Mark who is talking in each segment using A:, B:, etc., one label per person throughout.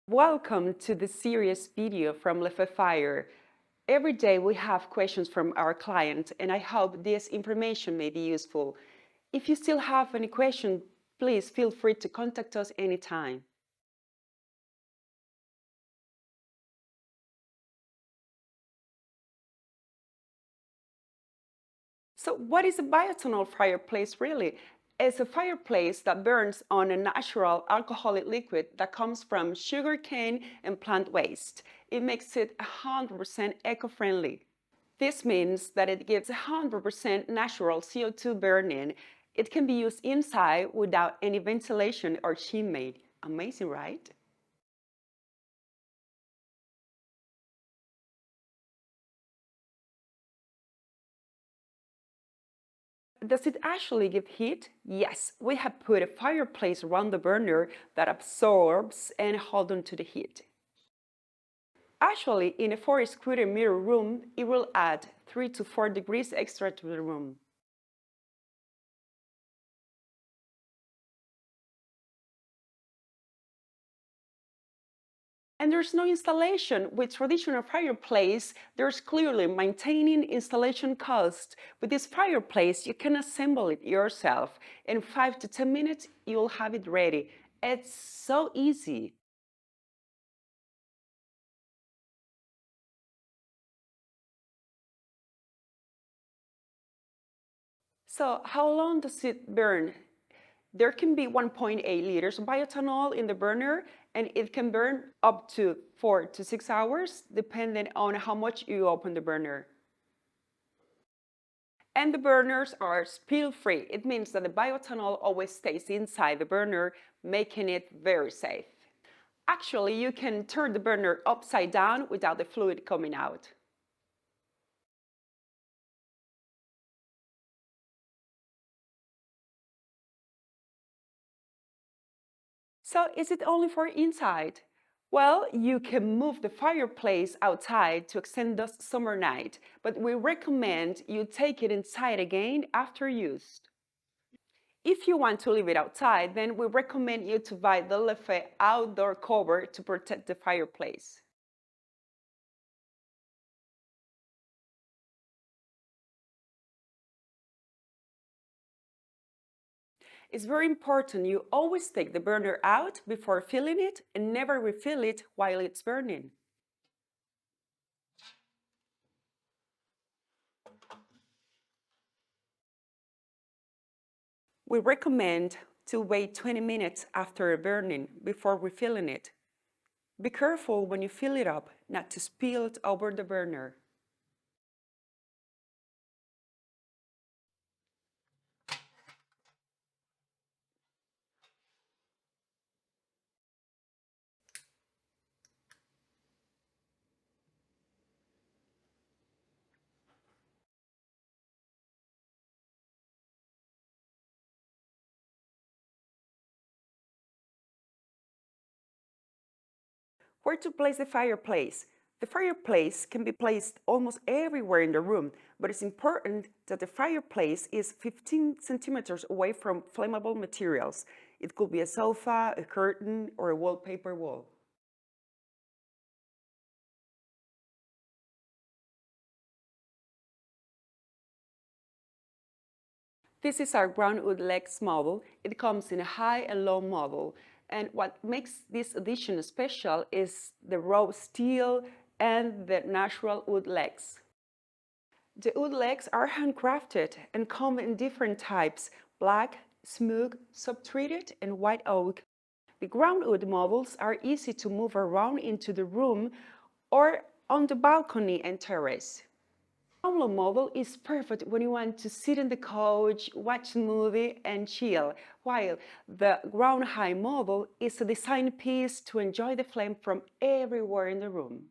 A: Welcome to the series video from Live Fire. Every day we have questions from our clients, and I hope this information may be useful. If you still have any question, please feel free to contact us anytime. So what is a bioethanol fireplace really? It's a fireplace that burns on a natural alcoholic liquid that comes from sugarcane and plant waste. It makes it 100% eco-friendly. This means that it gives 100% natural CO2 burning. It can be used inside without any ventilation or chimney. Amazing, right? Does it actually give heat? Yes, we have put a fireplace around the burner that absorbs and holds on to the heat. Actually, in a 4 square meter room, it will add 3 to 4 degrees extra to the room. And there's no installation. With traditional fireplace, there's clearly maintaining installation costs. With this fireplace, you can assemble it yourself. In 5 to 10 minutes, you'll have it ready. It's so easy. So how long does it burn? There can be 1.8 liters of bioethanol in the burner, and it can burn up to 4 to 6 hours, depending on how much you open the burner. And the burners are spill-free. It means that the bioethanol always stays inside the burner, making it very safe. Actually, you can turn the burner upside down without the fluid coming out. So is it only for inside? Well, you can move the fireplace outside to extend the summer night, but we recommend you take it inside again after use. If you want to leave it outside, then we recommend you to buy the Lefe outdoor cover to protect the fireplace. It's very important you always take the burner out before filling it and never refill it while it's burning. We recommend to wait 20 minutes after burning before refilling it. Be careful when you fill it up not to spill it over the burner. Where to place the fireplace? The fireplace can be placed almost everywhere in the room, but it's important that the fireplace is 15 centimeters away from flammable materials. It could be a sofa, a curtain, or a wallpaper wall. This is our ground wood legs model. It comes in a high and low model. And what makes this edition special is the raw steel and the natural wood legs. The wood legs are handcrafted and come in different types: black, smooth, soft-treated, and white oak. The ground wood models are easy to move around into the room or on the balcony and terrace. The Tumblr model is perfect when you want to sit on the couch, watch a movie, and chill, while the ground high model is a design piece to enjoy the flame from everywhere in the room.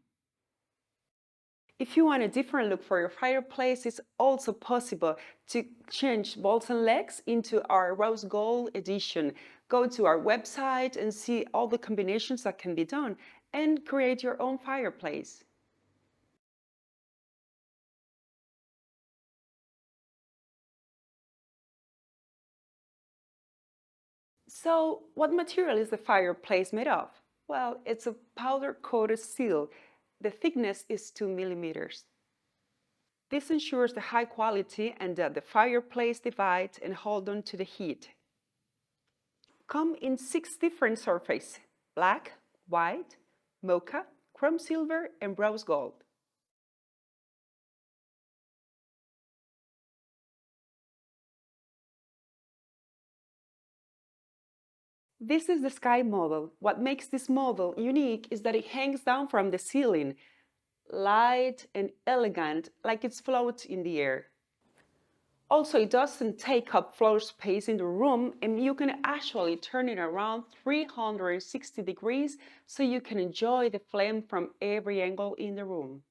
A: If you want a different look for your fireplace, it's also possible to change bolts and legs into our rose gold edition. Go to our website and see all the combinations that can be done and create your own fireplace. So, what material is the fireplace made of? Well, it's a powder-coated steel. The thickness is 2 millimeters. This ensures the high quality and that the fireplace divides and hold on to the heat. Come in 6 different surfaces: black, white, mocha, chrome silver, and rose gold. This is the sky model. What makes this model unique is that it hangs down from the ceiling, light and elegant, like it floats in the air. Also, it doesn't take up floor space in the room, and you can actually turn it around 360 degrees so you can enjoy the flame from every angle in the room.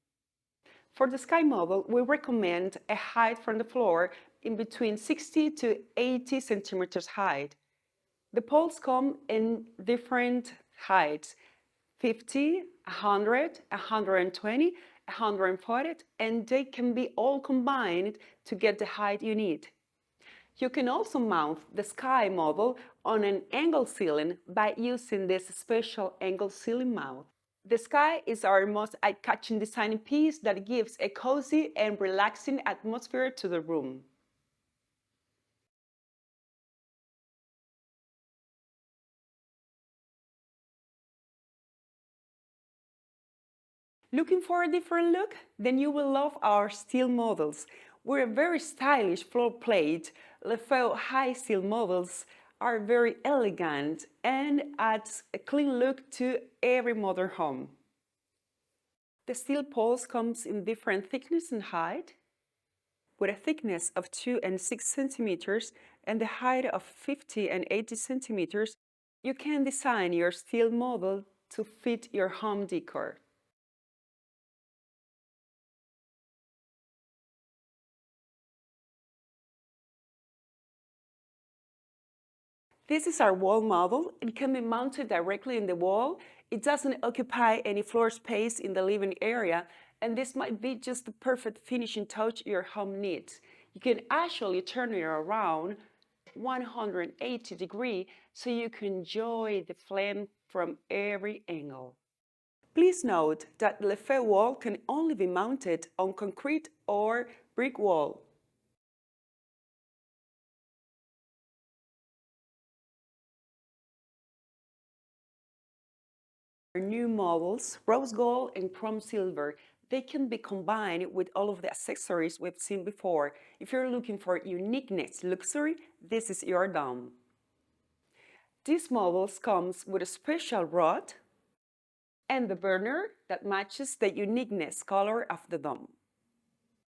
A: For the sky model, we recommend a height from the floor in between 60 to 80 centimeters height. The poles come in different heights: 50, 100, 120, 140, and they can be all combined to get the height you need. You can also mount the sky model on an angle ceiling by using this special angle ceiling mount. The sky is our most eye-catching design piece that gives a cozy and relaxing atmosphere to the room. Looking for a different look? Then you will love our steel models. We're a very stylish floor plate. Lefaux high steel models are very elegant and adds a clean look to every modern home. The steel poles comes in different thickness and height, with a thickness of 2 and 6 centimeters and the height of 50 and 80 centimeters. You can design your steel model to fit your home decor. This is our wall model. It can be mounted directly in the wall. It doesn't occupy any floor space in the living area, and this might be just the perfect finishing touch your home needs. You can actually turn it around 180 degrees so you can enjoy the flame from every angle. Please note that the Lefebvre wall can only be mounted on concrete or brick wall. Our new models, rose gold and chrome silver, they can be combined with all of the accessories we've seen before. If you're looking for uniqueness, luxury, this is your dome. These models comes with a special rod and the burner that matches the uniqueness color of the dome.